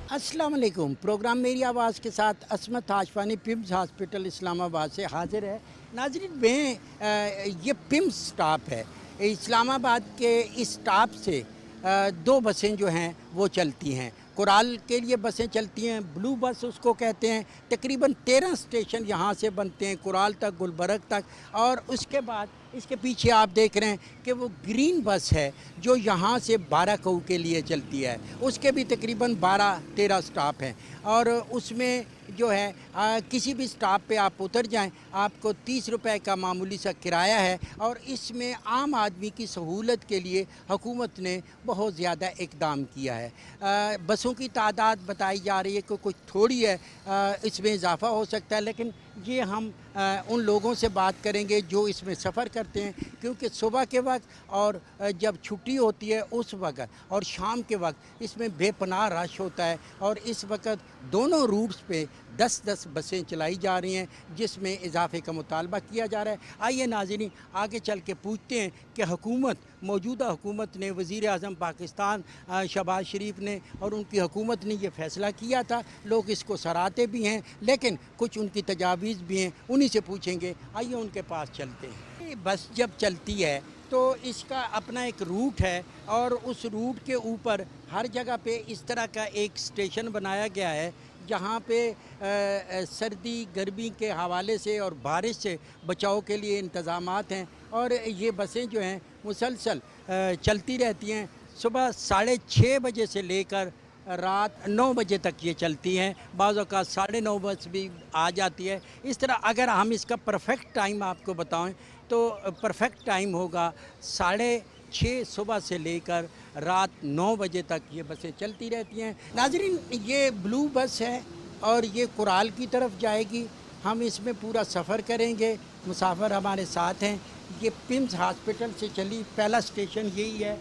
अस्सलाम वालेकुम। प्रोग्राम मेरी आवाज़ के साथ असमत हाशफानी पिम्स हॉस्पिटल इस्लामाबाद से हाज़िर है। नाज़रीन ये पिम्स स्टॉप है। इस्लामाबाद के इस स्टॉप से दो बसें जो हैं वो चलती हैं। कोराल के लिए बसें चलती हैं, ब्लू बस उसको कहते हैं। तकरीबन 13 स्टेशन यहाँ से बनते हैं, कोराल तक, गुलबर्ग तक। और उसके बाद इसके पीछे आप देख रहे हैं कि वो ग्रीन बस है जो यहाँ से 12 कऊ के लिए चलती है। उसके भी तकरीबन 12-13 स्टॉप हैं और उसमें जो है किसी भी स्टॉप पे आप उतर जाएं, आपको 30 रुपए का मामूली सा किराया है। और इसमें आम आदमी की सहूलत के लिए हुकूमत ने बहुत ज़्यादा इक़दाम किया है। बसों की तादाद बताई जा रही है कि कुछ थोड़ी है, इसमें इजाफ़ा हो सकता है, लेकिन ये हम उन लोगों से बात करेंगे जो इसमें सफ़र करते हैं, क्योंकि सुबह के वक्त और जब छुट्टी होती है उस वक्त और शाम के वक्त इसमें बेपनाह रश होता है। और इस वक्त दोनों रूट्स पे 10-10 बसें चलाई जा रही हैं, जिसमें इजाफे का मुतालबा किया जा रहा है। आइए नाज़रीन आगे चल के पूछते हैं कि मौजूदा हुकूमत ने, वज़ीर आज़म पाकिस्तान शहबाज शरीफ ने और उनकी हुकूमत ने ये फ़ैसला किया था। लोग इसको सराहते भी हैं, लेकिन कुछ उनकी तजावीज़ भी हैं, उन्हीं से पूछेंगे। आइए उनके पास चलते हैं। ये बस जब चलती है तो इसका अपना एक रूट है और उस रूट के ऊपर हर जगह पे इस तरह का एक स्टेशन बनाया गया है, जहाँ पे सर्दी गर्मी के हवाले से और बारिश से बचाव के लिए इंतज़ामात हैं। और ये बसें जो हैं मुसलसल चलती रहती हैं। सुबह 6:30 बजे से लेकर रात 9 बजे तक ये चलती हैं। बाज़ औक़ात 9:30 बस भी आ जाती है। इस तरह अगर हम इसका परफेक्ट टाइम आपको बताएं तो परफेक्ट टाइम होगा 6:30 सुबह से लेकर रात 9 बजे तक ये बसें चलती रहती हैं। नाज़रीन ये ब्लू बस है और ये कोराल की तरफ जाएगी। हम इसमें पूरा सफ़र करेंगे, मुसाफिर हमारे साथ हैं। ये पिम्स हॉस्पिटल से चली, पहला स्टेशन यही है।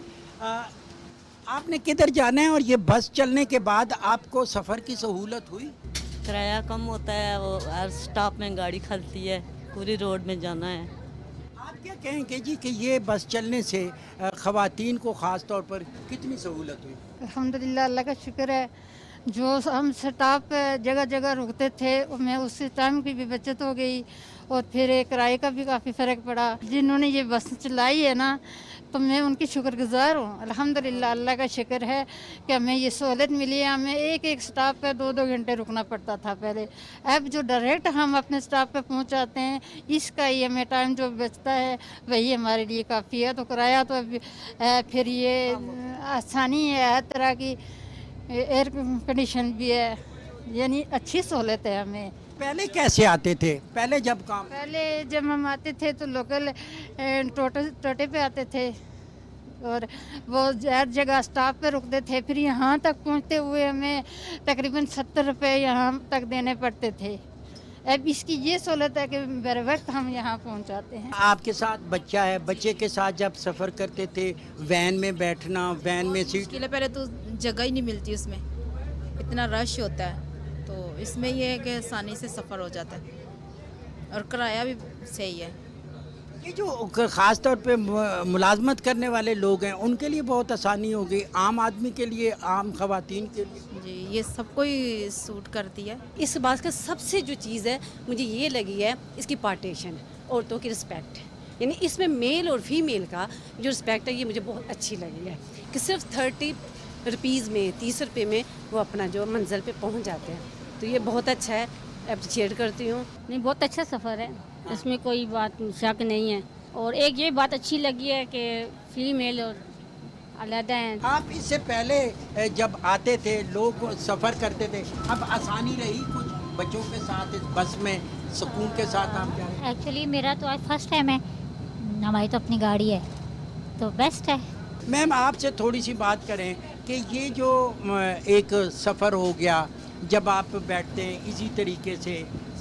आपने किधर जाना है और ये बस चलने के बाद आपको सफ़र की सहूलत हुई? किराया कम होता है, वो हर स्टॉप में गाड़ी खलती है, पूरी रोड में जाना है। आप क्या कहेंगे जी कि ये बस चलने से ख़वातीन को ख़ास तौर पर कितनी सहूलत हुई? अल्हम्दुलिल्लाह, अल्लाह का शुक्र है। जो हम स्टॉप पे जगह जगह रुकते थे उनमें उससे टाइम की भी बचत हो गई और फिर किराए का भी काफ़ी फ़र्क पड़ा। जिन्होंने ये बस चलाई है ना, तो मैं उनकी शुक्रगुज़ार हूँ। अल्हम्दुलिल्लाह, अल्लाह का शुक्र है कि हमें ये सहूलत मिली है। हमें एक एक स्टॉप पे 2-2 घंटे रुकना पड़ता था पहले। अब जो डायरेक्ट हम अपने स्टॉप पे पहुँच जाते हैं, इसका ही हमें टाइम जो बचता है वही हमारे लिए काफ़ी है। तो किराया तो अभी फिर ये आसानी है, हर तरह की एयर कंडीशन भी है, यानी अच्छी सहूलत है हमें। पहले कैसे आते थे? पहले जब हम आते थे तो लोकल टोटे पे आते थे और वो हर जगह स्टॉप पे रुकते थे। फिर यहाँ तक पहुँचते हुए हमें तकरीबन 70 रुपये यहाँ तक देने पड़ते थे। अब इसकी ये सहूलत है कि बर वक्त हम यहाँ पहुँच जाते हैं। आपके साथ बच्चा है, बच्चे के साथ जब सफ़र करते थे, वैन में बैठना, वैन में सीट मुश्किल है। पहले तो जगह ही नहीं मिलती उसमें, इतना रश होता है। तो इसमें यह है कि आसानी से सफ़र हो जाता है और किराया भी सही है। ये जो ख़ास तौर पे मुलाजमत करने वाले लोग हैं उनके लिए बहुत आसानी हो गई, आम आदमी के लिए, आम ख़वातीन के लिए। जी, ये सबको ही सूट करती है। इस बात का सबसे जो चीज़ है मुझे ये लगी है, इसकी पार्टीशन, औरतों की रिस्पेक्ट। यानी इसमें मेल और फीमेल का जो रिस्पेक्ट है ये मुझे बहुत अच्छी लगी है कि सिर्फ 30 रुपीज़ में, 30 रुपये में वो अपना जो मंजिल पे पहुंच जाते हैं। तो ये बहुत अच्छा है, अप्रिशिएट करती हूँ। नहीं, बहुत अच्छा सफ़र है, इसमें कोई बात शक नहीं है। और एक ये बात अच्छी लगी है कि फीमेल और अलग हैं। आप इससे पहले जब आते थे, लोग सफ़र करते थे, अब आसानी रही कुछ बच्चों के साथ इस बस में सुकून के साथ आप जा रहे हैं? एक्चुअली मेरा तो आज फर्स्ट टाइम है, हमारी तो अपनी गाड़ी है तो बेस्ट है। मैम आपसे थोड़ी सी बात करें कि ये जो एक सफ़र हो गया, जब आप बैठते हैं इसी तरीके से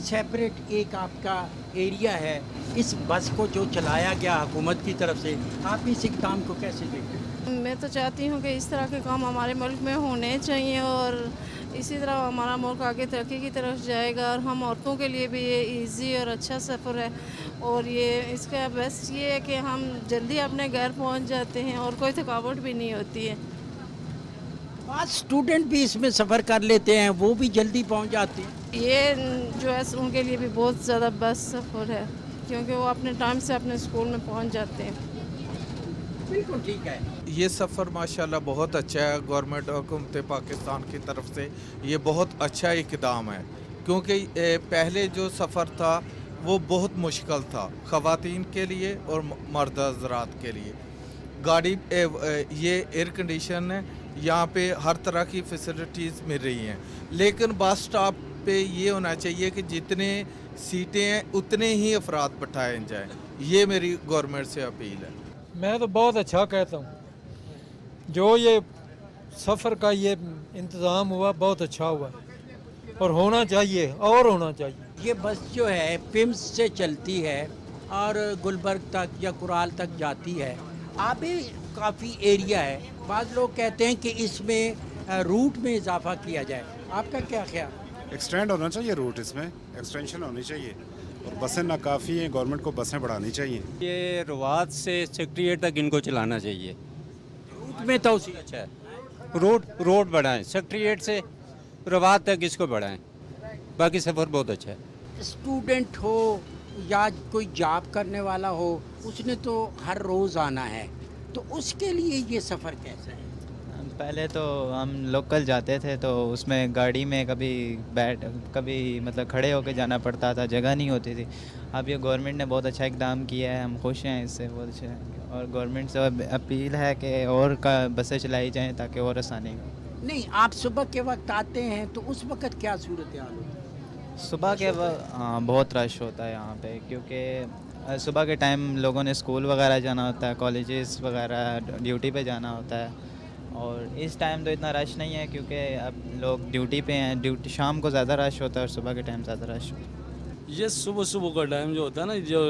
सेपरेट एक आपका एरिया है, इस बस को जो चलाया गया हुकूमत की तरफ से, आप इस इक़दाम को कैसे देखते हैं? मैं तो चाहती हूँ कि इस तरह के काम हमारे मुल्क में होने चाहिए और इसी तरह हमारा मुल्क आगे तरक्की की तरफ जाएगा। और हम औरतों के लिए भी ये इजी और अच्छा सफ़र है और ये इसका बेस्ट ये है कि हम जल्दी अपने घर पहुँच जाते हैं और कोई थकावट भी नहीं होती है। بعض स्टूडेंट भी इसमें सफ़र कर लेते हैं, वो भी जल्दी पहुंच जाते हैं। ये जो है उनके लिए भी बहुत ज़्यादा बेस्ट सफ़र है, क्योंकि वो अपने टाइम से अपने स्कूल में पहुंच जाते हैं। बिल्कुल ठीक है। ये सफ़र माशाल्लाह बहुत अच्छा है। गवर्नमेंट हुकूमत पाकिस्तान की तरफ से ये बहुत अच्छा इक़दाम है, क्योंकि पहले जो सफ़र था वो बहुत मुश्किल था ख़वातीन के लिए और मर्द हज़रात के लिए। गाड़ी ये एयर कंडीशन है, यहाँ पे हर तरह की फैसिलिटीज़ मिल रही हैं, लेकिन बस स्टॉप पे ये होना चाहिए कि जितने सीटें हैं उतने ही अफराद बैठाए जाएँ। ये मेरी गवर्नमेंट से अपील है। मैं तो बहुत अच्छा कहता हूँ, जो ये सफ़र का ये इंतज़ाम हुआ बहुत अच्छा हुआ और होना चाहिए और होना चाहिए। ये बस जो है पिम्स से चलती है और गुलबर्ग तक या कुराल तक जाती है। आगे काफ़ी एरिया है, बाद लोग कहते हैं कि इसमें रूट में इजाफा किया जाए, आपका क्या ख्याल? एक्सटेंड होना चाहिए रूट, इसमें एक्सटेंशन होनी चाहिए और बसें नाकाफ़ी हैं, गवर्नमेंट को बसें बढ़ानी चाहिए। ये रवात से सेक्रेटेरिएट तक इनको चलाना चाहिए। रूट में तो उसी अच्छा है, रोड बढ़ाएं, सेक्रेटेरिएट से रवात तक इसको बढ़ाएं, बाकी सफ़र बहुत अच्छा है। स्टूडेंट हो या कोई जॉब करने वाला हो, उसने तो हर रोज़ आना है, तो उसके लिए ये सफ़र कैसा है? पहले तो हम लोकल जाते थे तो उसमें गाड़ी में कभी मतलब खड़े होकर जाना पड़ता था, जगह नहीं होती थी। अब ये गवर्नमेंट ने बहुत अच्छा इक़दाम किया है, हम खुश हैं इससे, बहुत अच्छा है। और गवर्नमेंट से अपील है कि और का बसें चलाई जाएँ ताकि और आसानी हो। नहीं, आप सुबह के वक्त आते हैं तो उस वक्त क्या सूरत हाल होती है? सुबह के वक्त हाँ बहुत रश होता है यहाँ पे, क्योंकि सुबह के टाइम लोगों ने स्कूल वगैरह जाना होता है, कॉलेजेस वगैरह ड्यूटी पे जाना होता है। और इस टाइम तो इतना रश नहीं है क्योंकि अब लोग ड्यूटी पे हैं, ड्यूटी शाम को ज़्यादा रश होता है और सुबह के टाइम ज़्यादा रश होता है। ये सुबह का टाइम जो होता है ना, जो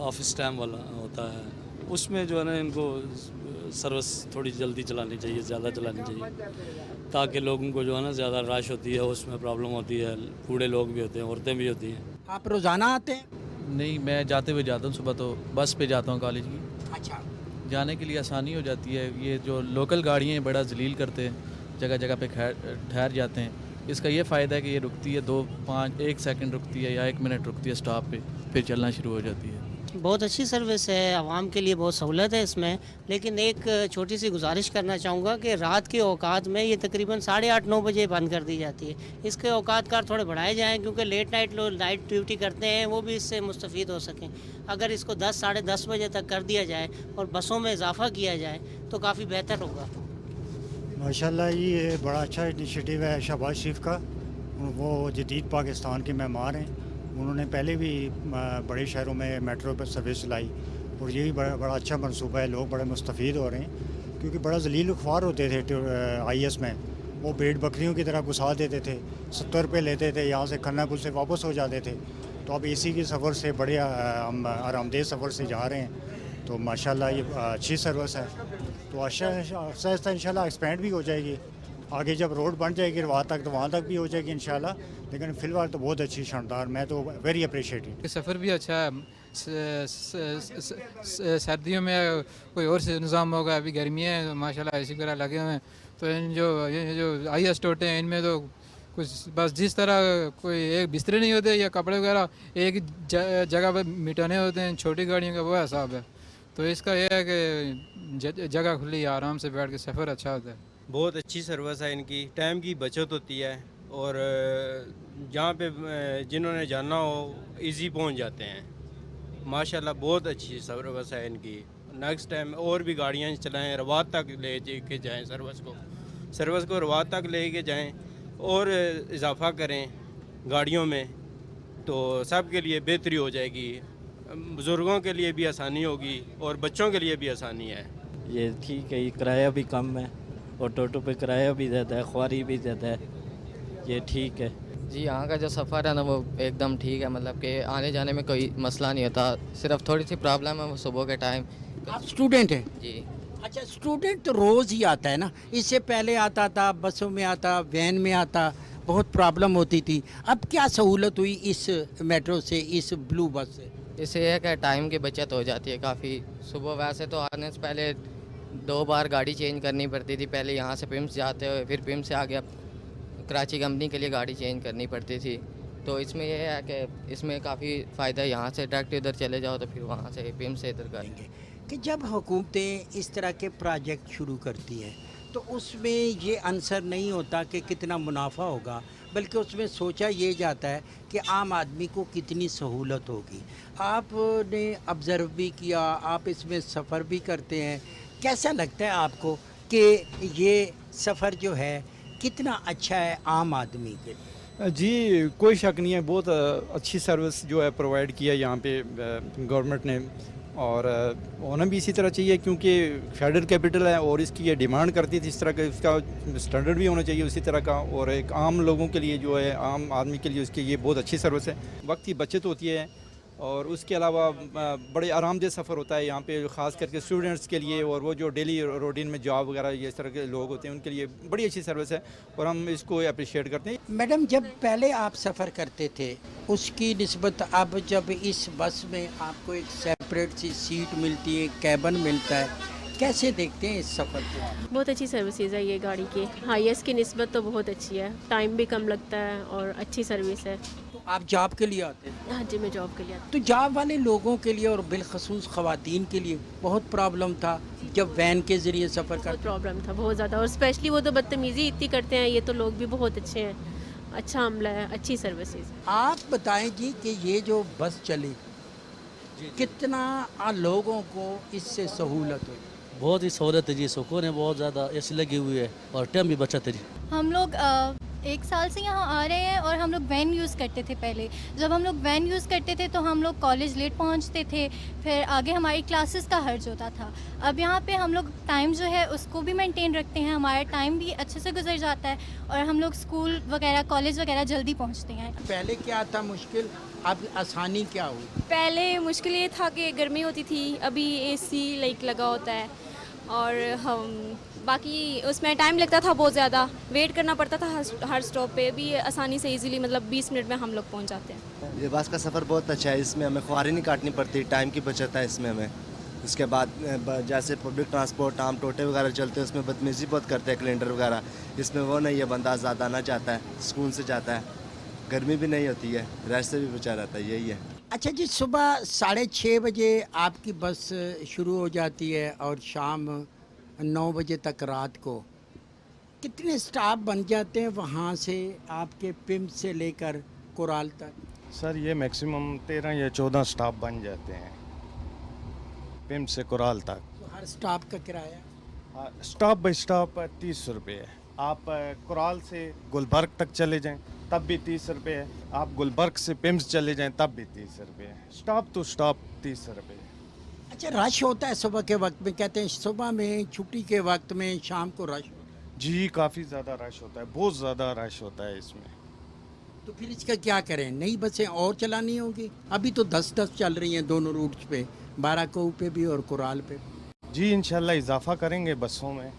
ऑफिस टाइम वाला होता है, उसमें जो है ना इनको सर्विस थोड़ी जल्दी चलानी चाहिए, ज़्यादा चलानी चाहिए, ताकि लोगों को जो है ना ज़्यादा रश होती है उसमें प्रॉब्लम होती है, बूढ़े लोग भी होते हैं, औरतें भी होती हैं। आप रोज़ाना आते हैं? नहीं, मैं जाते हुए जाता हूँ, सुबह तो बस पे जाता हूँ कॉलेज की। अच्छा, जाने के लिए आसानी हो जाती है। ये जो लोकल गाड़ियाँ हैं बड़ा जलील करते हैं, जगह जगह पे ठहर जाते हैं। इसका ये फ़ायदा है कि ये रुकती है 1 सेकंड रुकती है या 1 मिनट रुकती है स्टॉप पे, फिर चलना शुरू हो जाती है। बहुत अच्छी सर्विस है, आवाम के लिए बहुत सहूलत है इसमें। लेकिन एक छोटी सी गुजारिश करना चाहूँगा कि रात के औकात में ये तकरीबन 8:30-9 बजे बंद कर दी जाती है। इसके औकात कार थोड़े बढ़ाए जाएँ, क्योंकि लेट नाइट लोग नाइट ड्यूटी करते हैं, वो भी इससे मुस्तफ़ीद हो सकें। अगर इसको 10-10:30 बजे तक कर दिया जाए और बसों में इजाफा किया जाए तो काफ़ी बेहतर होगा। माशाल्लाह ये बड़ा अच्छा इनिशिएटिव है शहबाज शरीफ का। वो जदीद पाकिस्तान के मेहमान हैं, उन्होंने पहले भी बड़े शहरों में मेट्रो पर सर्विस चलाई और ये भी बड़ा अच्छा मनसूबा है। लोग बड़े मुस्तफ़ीद हो रहे हैं, क्योंकि बड़ा ज़लील खुआर होते थे IS में, वो भेड़ बकरियों की तरह घुसा देते थे, 70 रुपये लेते थे, यहाँ से खन्ना पुल से वापस हो जाते थे। तो अब AC के सफ़र से बड़े हम आरामदेह सफ़र से जा रहे हैं, तो माशाल्लाह ये अच्छी सर्विस है। तो आहिस्ता इंशाल्लाह एक्सपेंड भी हो जाएगी, आगे जब रोड बन जाएगी वहाँ तक तो वहाँ तक भी हो जाएगी इंशाल्लाह। लेकिन फ़िलहाल तो बहुत अच्छी शानदार, मैं तो वेरी अप्रिशिएटिव। सफ़र भी अच्छा है, सर्दियों में कोई और से निज़ाम होगा, अभी गर्मियाँ हैं माशाल्लाह AC वगैरह लगे हुए हैं। तो ये जो IS टोटे हैं इनमें तो कुछ बस जिस तरह कोई एक बिस्तरे नहीं होते या कपड़े वगैरह एक जगह पर मिटाने होते हैं, छोटी गाड़ियों का वो हिसाब है। तो इसका यह है कि जगह खुली, आराम से बैठ के सफ़र अच्छा होता है। बहुत अच्छी सर्विस है इनकी, टाइम की बचत होती है और जहाँ पे जिन्होंने जाना हो इजी पहुँच जाते हैं। माशाल्लाह बहुत अच्छी सर्विस है इनकी। नेक्स्ट टाइम और भी गाड़ियाँ चलाएँ, रवात तक ले के जाएँ, सर्विस को रवात तक ले के जाएँ और इजाफा करें गाड़ियों में, तो सब के लिए बेहतरी हो जाएगी। बुज़ुर्गों के लिए भी आसानी होगी और बच्चों के लिए भी आसानी है। ये ठीक है, ये किराया भी कम है और टोटो पे किराया भी ज़्यादा है, ख्वारी भी ज़्यादा है, ये ठीक है। जी, यहाँ का जो सफ़र है ना वो एकदम ठीक है, मतलब कि आने जाने में कोई मसला नहीं होता, सिर्फ थोड़ी सी प्रॉब्लम है वो सुबह के टाइम। आप स्टूडेंट हैं? जी। अच्छा, स्टूडेंट तो रोज़ ही आता है ना, इससे पहले आता था, बसों में आता, वैन में आता, बहुत प्रॉब्लम होती थी। अब क्या सहूलत हुई इस मेट्रो से, इस ब्लू बस से? इससे यह है कि टाइम की बचत हो जाती है काफ़ी। सुबह वैसे तो आने से पहले 2 बार गाड़ी चेंज करनी पड़ती थी। पहले यहाँ से पिम्स जाते हुए, फिर पिम्स से आगे कराची कंपनी के लिए गाड़ी चेंज करनी पड़ती थी। तो इसमें यह है कि इसमें काफ़ी फ़ायदा है, यहाँ से डायरेक्ट इधर चले जाओ तो फिर वहाँ से पिम्स से इधर करेंगे। कि जब हुकूमतें इस तरह के प्रोजेक्ट शुरू करती हैं तो उसमें ये आंसर नहीं होता कि कितना मुनाफा होगा, बल्कि उसमें सोचा ये जाता है कि आम आदमी को कितनी सहूलत होगी। आपने ऑब्ज़र्व भी किया, आप इसमें सफ़र भी करते हैं, कैसा लगता है आपको कि ये सफ़र जो है कितना अच्छा है आम आदमी के लिए? जी कोई शक नहीं है, बहुत अच्छी सर्विस जो है प्रोवाइड किया यहाँ पे गवर्नमेंट ने, और होना भी इसी तरह चाहिए क्योंकि फेडरल कैपिटल है और इसकी ये डिमांड करती थी इस तरह का, इसका स्टैंडर्ड भी होना चाहिए उसी तरह का, और एक आम लोगों के लिए जो है, आम आदमी के लिए उसकी ये बहुत अच्छी सर्विस है। वक्त की बचत होती है और उसके अलावा बड़े आरामदेह सफ़र होता है यहाँ पे, ख़ास करके स्टूडेंट्स के लिए, और वो जो डेली रूटीन में जॉब वगैरह ये इस तरह के लोग होते हैं उनके लिए बड़ी अच्छी सर्विस है और हम इसको अप्रिशिएट करते हैं। मैडम, जब पहले आप सफ़र करते थे उसकी निस्बत अब जब इस बस में आपको एक सेपरेट सी सीट मिलती है, कैबिन मिलता है, कैसे देखते हैं इस सफ़र को? बहुत अच्छी सर्विसेज है ये गाड़ी की, हाईएस्ट की निस्बत तो बहुत अच्छी है, टाइम भी कम लगता है और अच्छी सर्विस है। तो आप जॉब के लिए आते हैं? हाँ जी, मैं जॉब के लिए आती तो जॉब वाले लोगों के लिए और बिलखसूस ख़वातीन के लिए बहुत प्रॉब्लम था जब वैन के ज़रिए सफ़र कर। बहुत प्रॉब्लम था, बहुत ज़्यादा, और स्पेशली वो तो बदतमीज़ी इतनी करते हैं, ये तो लोग भी बहुत अच्छे हैं, अच्छा अमला है, अच्छी सर्विसेज। आप बताएं जी कि ये जो बस चली कितना लोगों को इससे सहूलत हुई? बहुत ही सहूलत है जी, सुकून है, बहुत ज़्यादा एसी लगी हुई है और टाइम भी बचत है जी। हम लोग 1 साल से यहाँ आ रहे हैं और हम लोग वैन यूज़ करते थे पहले। जब हम लोग वैन यूज़ करते थे तो हम लोग कॉलेज लेट पहुँचते थे, फिर आगे हमारी क्लासेस का हर्ज होता था। अब यहाँ पे हम लोग टाइम जो है उसको भी मेंटेन रखते हैं, हमारा टाइम भी अच्छे से गुजर जाता है और हम लोग स्कूल वगैरह, कॉलेज वगैरह जल्दी पहुँचते हैं। पहले क्या था मुश्किल, अब आसानी क्या हुई? पहले मुश्किल ये था कि गर्मी होती थी, अभी एसी लगा होता है, और हम बाकी उसमें टाइम लगता था बहुत ज़्यादा, वेट करना पड़ता था हर स्टॉप पे। भी आसानी से इजीली मतलब 20 मिनट में हम लोग पहुंच जाते हैं। ये बस का सफ़र बहुत अच्छा है, इसमें हमें ख्वारी नहीं काटनी पड़ती, टाइम की बचत है इसमें हमें। उसके बाद जैसे पब्लिक ट्रांसपोर्ट आम टोटे वगैरह चलते हैं उसमें बदतमीज़ी बहुत करते हैं कैलेंडर वगैरह, इसमें वो नहीं है, बंदा आज़ाद आना चाहता है, सुकून से जाता है, गर्मी भी नहीं होती है, रश से भी बचा रहता है, यही है। अच्छा जी, सुबह 6:30 बजे आपकी बस शुरू हो जाती है और शाम 9 बजे तक रात को कितने स्टाफ बन जाते हैं वहाँ से आपके पिम से लेकर कोराल तक? सर ये मैक्सिमम 13 या 14 स्टाफ बन जाते हैं पिम से कोराल तक। तो हर स्टाफ का किराया? स्टॉप बाई स्टॉप 30 रुपये है। आप कोराल से गुलबर्ग तक चले जाएं तब भी 30 रुपये है, आप गुलबर्ग से पिम्स चले जाएं तब भी 30 रुपये है, स्टॉप टू स्टॉप 30 रुपये। अच्छा, रश होता है सुबह के वक्त में? कहते हैं सुबह में, छुट्टी के वक्त में, शाम को रश होता है? जी काफ़ी ज़्यादा रश होता है, बहुत ज़्यादा रश होता है इसमें। तो फिर इसका क्या करें? नई बसें और चलानी होगी? अभी तो 10-10 चल रही हैं दोनों रूट्स पे, बाराकोह पे भी और कोराल पे। जी इंशाल्लाह इजाफा करेंगे बसों में।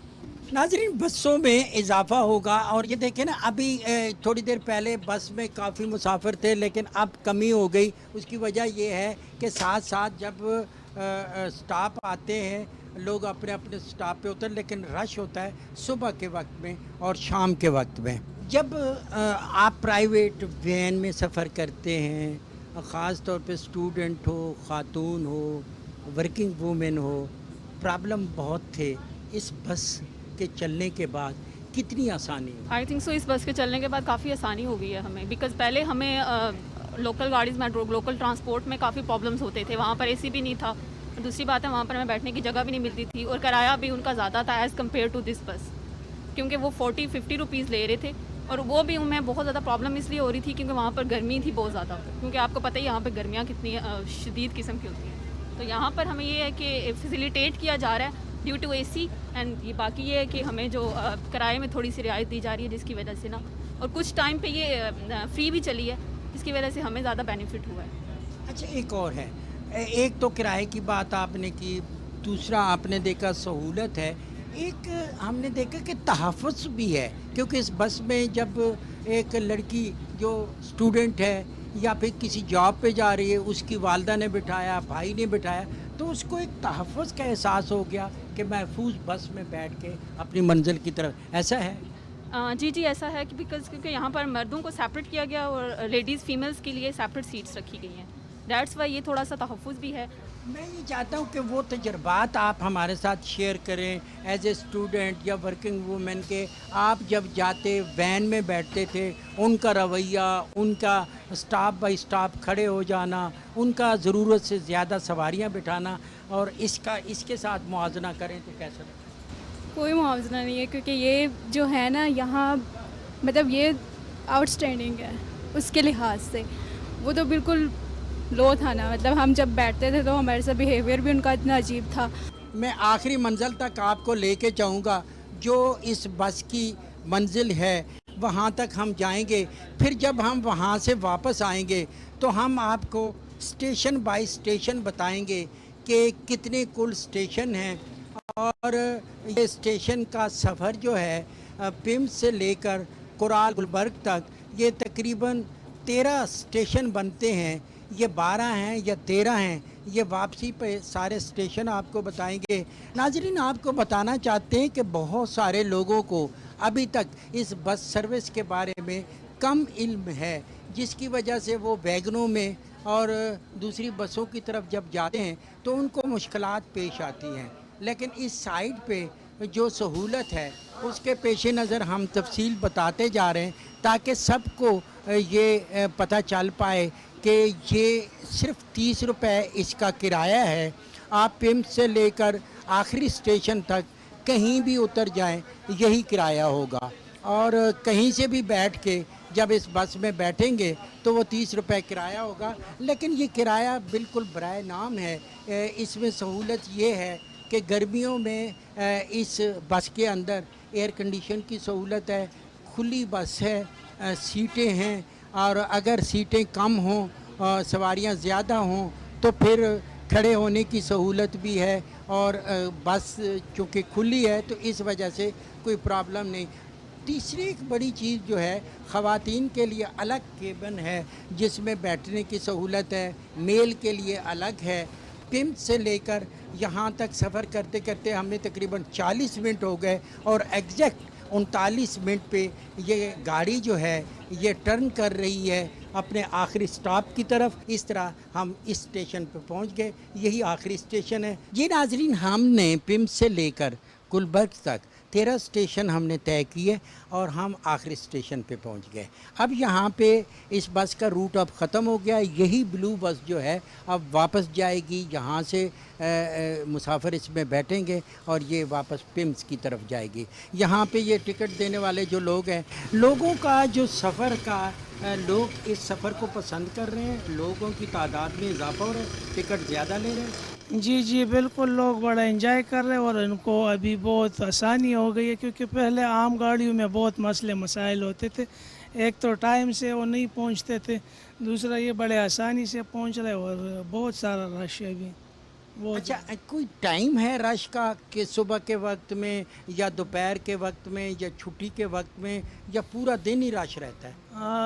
नाज़रीन, बसों में इजाफा होगा। और ये देखें ना, अभी थोड़ी देर पहले बस में काफ़ी मुसाफिर थे लेकिन अब कमी हो गई। उसकी वजह ये है कि साथ साथ जब स्टाफ आते हैं लोग अपने अपने स्टाफ पे होते हैं, लेकिन रश होता है सुबह के वक्त में और शाम के वक्त में। जब आप प्राइवेट वैन में सफ़र करते हैं, ख़ास तौर पे स्टूडेंट हो, ख़ातून हो, वर्किंग वूमेन हो, प्रॉब्लम बहुत थे। इस बस के चलने के बाद कितनी आसानी? आई थिंक सो इस बस के चलने के बाद काफ़ी आसानी हो गई है हमें, बिकॉज़ पहले हमें लोकल गाड़ीज़ में, लोकल ट्रांसपोर्ट में काफ़ी प्रॉब्लम्स होते थे। वहाँ पर एसी भी नहीं था, और दूसरी बात है वहाँ पर हमें बैठने की जगह भी नहीं मिलती थी, और किराया भी उनका ज़्यादा था एज़ कम्पेयर टू दिस बस, क्योंकि वो 40-50 रुपीज़ ले रहे थे। और वो भी हमें बहुत ज़्यादा प्रॉब्लम इसलिए हो रही थी क्योंकि वहाँ पर गर्मी थी बहुत ज़्यादा, क्योंकि आपको पता ही यहाँ पर गर्मियाँ कितनी शदीद किस्म की होती हैं। तो यहाँ पर हमें ये है कि फैसिलिटेट किया जा रहा है ड्यू टू एसी, एंड ये बाकी ये है कि हमें जो किराए में थोड़ी सी रियायत दी जा रही है, जिसकी वजह से ना, और कुछ टाइम पे ये फ्री भी चली है, जिसकी वजह से हमें ज़्यादा बेनिफिट हुआ है। अच्छा, एक और है, एक तो किराए की बात आपने की, दूसरा आपने देखा सहूलत है, एक हमने देखा कि तहफ़्फ़ुज़ भी है, क्योंकि इस बस में जब एक लड़की जो स्टूडेंट है या फिर किसी जॉब पे जा रही है, उसकी वालदा ने बिठाया, भाई ने बिठाया, तो उसको एक तहफ़्फ़ुज़ का एहसास हो गया कि महफूज बस में बैठ के अपनी मंजिल की तरफ, ऐसा है? जी जी ऐसा है कि क्योंकि यहाँ पर मर्दों को सेपरेट किया गया और लेडीज़ फीमेल्स के लिए सेपरेट सीट्स रखी गई हैं, दैट्स वाई ये थोड़ा सा तहफ़्फ़ुज़ भी है। मैं ये चाहता हूँ कि वो तजर्बात आप हमारे साथ शेयर करें एज ए स्टूडेंट या वर्किंग वूमेन के। आप जब जाते वैन में बैठते थे, उनका रवैया, उनका स्टॉप बाय स्टॉप खड़े हो जाना, उनका ज़रूरत से ज़्यादा सवारियाँ बिठाना, और इसके साथ मुआवजना करें तो कैसा लगता है? कोई मुआवजा नहीं है, क्योंकि ये जो है ना यहाँ मतलब ये आउटस्टैंडिंग है उसके लिहाज से। वो तो बिल्कुल लो था ना, मतलब हम जब बैठते थे तो हमारे से बिहेवियर भी उनका इतना अजीब था। मैं आखिरी मंजिल तक आपको लेके जाऊंगा, जो इस बस की मंजिल है वहाँ तक हम जाएंगे। फिर जब हम वहाँ से वापस आएंगे तो हम आपको स्टेशन बाय स्टेशन बताएंगे कि कितने कुल स्टेशन हैं, और ये स्टेशन का सफ़र जो है पिम से लेकर कोराल गुलबर्ग तक ये तकरीबन 13 स्टेशन बनते हैं। ये 12 हैं या 13 हैं, ये वापसी पे सारे स्टेशन आपको बताएंगे। नाज़रीन, आपको बताना चाहते हैं कि बहुत सारे लोगों को अभी तक इस बस सर्विस के बारे में कम इल्म है, जिसकी वजह से वो वैगनों में और दूसरी बसों की तरफ जब जाते हैं तो उनको मुश्किलात पेश आती हैं। लेकिन इस साइड पे जो सहूलत है उसके पेश नज़र हम तफसील बताते जा रहे हैं, ताकि सबको ये पता चल पाए कि ये सिर्फ 30 रुपए इसका किराया है। आप पिम से लेकर आखिरी स्टेशन तक कहीं भी उतर जाएं, यही किराया होगा, और कहीं से भी बैठ के जब इस बस में बैठेंगे तो वो 30 रुपए किराया होगा। लेकिन ये किराया बिल्कुल बराए नाम है। इसमें सहूलत ये है कि गर्मियों में इस बस के अंदर एयर कंडीशन की सहूलत है, खुली बस है, सीटें हैं, और अगर सीटें कम हों, सवारियां ज़्यादा हों तो फिर खड़े होने की सहूलत भी है, और बस चूँकि खुली है तो इस वजह से कोई प्रॉब्लम नहीं। तीसरी एक बड़ी चीज़ जो है, ख़वातीन के लिए अलग केबिन है जिसमें बैठने की सहूलत है, मेल के लिए अलग है। पिम से लेकर यहाँ तक सफ़र करते करते हमें तकरीबन 40 मिनट हो गए, और एग्जैक्ट 39 मिनट पे ये गाड़ी जो है ये टर्न कर रही है अपने आखिरी स्टॉप की तरफ। इस तरह हम इस स्टेशन पे पहुँच गए, यही आखिरी स्टेशन है। जी नाजरीन, हमने पिम से लेकर गुलबर्ग तक 13 स्टेशन हमने तय किए और हम आखिरी स्टेशन पे पहुंच गए। अब यहाँ पे इस बस का रूट अब ख़त्म हो गया। यही ब्लू बस जो है अब वापस जाएगी, यहाँ से मुसाफिर इसमें बैठेंगे और ये वापस पिम्स की तरफ जाएगी। यहाँ पे ये टिकट देने वाले जो लोग हैं, लोगों का जो सफ़र का लोग इस सफ़र को पसंद कर रहे हैं, लोगों की तादाद में इजाफा हो रहा है, टिकट ज़्यादा ले रहे हैं। जी जी बिल्कुल, लोग बड़ा एंजॉय कर रहे हैं और इनको अभी बहुत आसानी हो गई है, क्योंकि पहले आम गाड़ियों में बहुत मसले मसाइल होते थे। एक तो टाइम से वो नहीं पहुंचते थे, दूसरा ये बड़े आसानी से पहुंच रहे और बहुत सारा रश है अभी। अच्छा, कोई टाइम है रश का कि सुबह के वक्त में या दोपहर के वक्त में या छुट्टी के वक्त में, या पूरा दिन ही रश रहता है?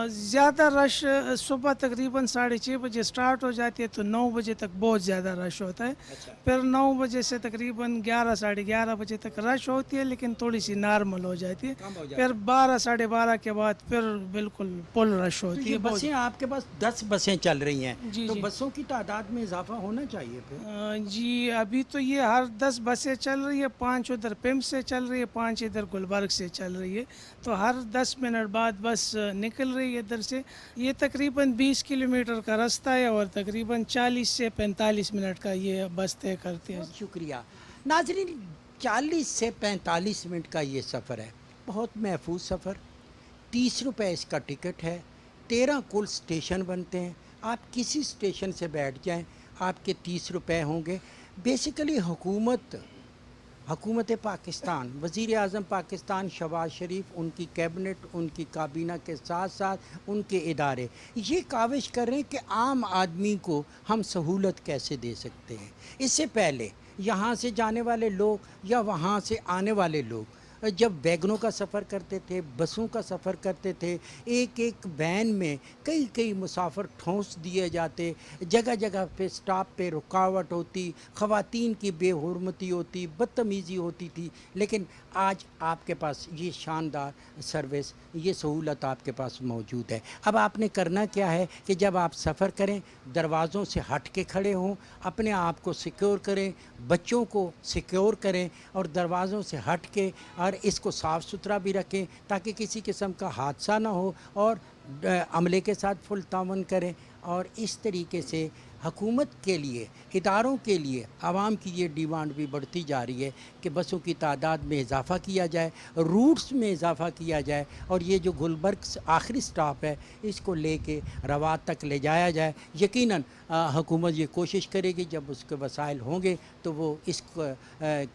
ज़्यादा रश सुबह तकरीबन 6:30 बजे स्टार्ट हो जाती है, तो 9 बजे तक बहुत ज़्यादा रश होता है। फिर 9 बजे से तकरीबन 11 साढ़े 11 बजे तक रश होती है, लेकिन थोड़ी सी नॉर्मल हो जाती है। फिर 12 साढ़े 12 के बाद फिर बिल्कुल फुल रश होती है। बसें आपके पास 10 बसें चल रही हैं, जी, तो जी। बसों की तादाद में इजाफा होना चाहिए फिर। जी अभी तो ये हर 10 बसें चल रही है, 5 उधर पिम से चल रही है, 5 इधर गुलबर्ग से चल रही है, तो हर 10 मिनट बाद बस निकल रही है इधर से। ये तकरीबन 20 किलोमीटर का रास्ता है और तकरीबन 40 से 45 मिनट का ये बस तय करती है। शुक्रिया नाजरीन, 40 से 45 मिनट का ये सफ़र है, बहुत महफूज सफ़र। 30 रुपये इसका टिकट है, 13 कुल स्टेशन बनते हैं। आप किसी स्टेशन से बैठ जाएं, आपके 30 रुपये होंगे। बेसिकली हुकूमत पाकिस्तान, वज़ीर आज़म पाकिस्तान शहबाज शरीफ, उनकी कैबिनेट, उनकी काबीना के साथ साथ उनके इदारे ये काविश कर रहे हैं कि आम आदमी को हम सहूलत कैसे दे सकते हैं। इससे पहले यहाँ से जाने वाले लोग या वहाँ से आने वाले लोग جب ویگنوں کا سفر کرتے تھے، بسوں کا سفر کرتے تھے، ایک ایک وین میں کئی مسافر ٹھونس دیے جاتے، جگہ جگہ پہ سٹاپ پہ رکاوٹ ہوتی، خواتین کی بے حرمتی ہوتی، بدتمیزی ہوتی تھی، لیکن آج آپ کے پاس یہ شاندار سروس، یہ سہولت آپ کے پاس موجود ہے۔ اب آپ نے کرنا کیا ہے کہ جب آپ سفر کریں دروازوں سے ہٹ کے کھڑے ہوں، اپنے آپ کو سیکیور کریں، بچوں کو سیکیور کریں اور دروازوں سے ہٹ کے اور اس کو صاف ستھرا بھی رکھیں تاکہ کسی قسم کا حادثہ نہ ہو، اور عملے کے ساتھ فل تعاون کریں۔ اور اس طریقے سے حکومت کے لیے، اداروں کے لیے عوام کی یہ ڈیمانڈ بھی بڑھتی جا رہی ہے کہ بسوں کی تعداد میں اضافہ کیا جائے، روٹس میں اضافہ کیا جائے، اور یہ جو گلبرگ آخری سٹاپ ہے اس کو لے کے روات تک لے جایا جائے۔ یقیناً حکومت یہ کوشش کرے گی، جب اس کے وسائل ہوں گے تو وہ اس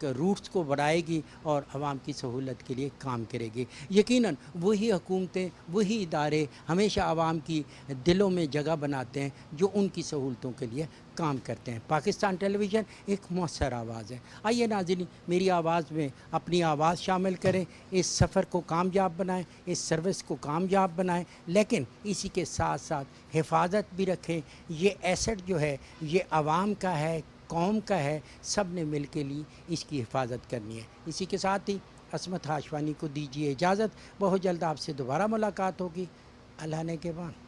روٹس کو بڑھائے گی اور عوام کی سہولت کے لیے کام کرے گی۔ یقیناً وہی حکومتیں، وہی ادارے ہمیشہ عوام کی دلوں میں جگہ بناتے ہیں جو ان کی سہولتوں کے لیے کام کرتے ہیں۔ پاکستان ٹیلی ویژن ایک مؤثر آواز ہے۔ آئیے ناظرین، میری آواز میں اپنی آواز شامل کریں، اس سفر کو کامیاب بنائیں، اس سروس کو کامیاب بنائیں، لیکن اسی کے ساتھ ساتھ حفاظت بھی رکھیں۔ یہ ایسٹ جو ہے یہ عوام کا ہے، قوم کا ہے، سب نے مل کے لیے اس کی حفاظت کرنی ہے۔ اسی کے ساتھ ہی عصمت ہاشوانی کو دیجیے اجازت، بہت جلد آپ سے دوبارہ ملاقات ہوگی۔ اللہ نے کے بعد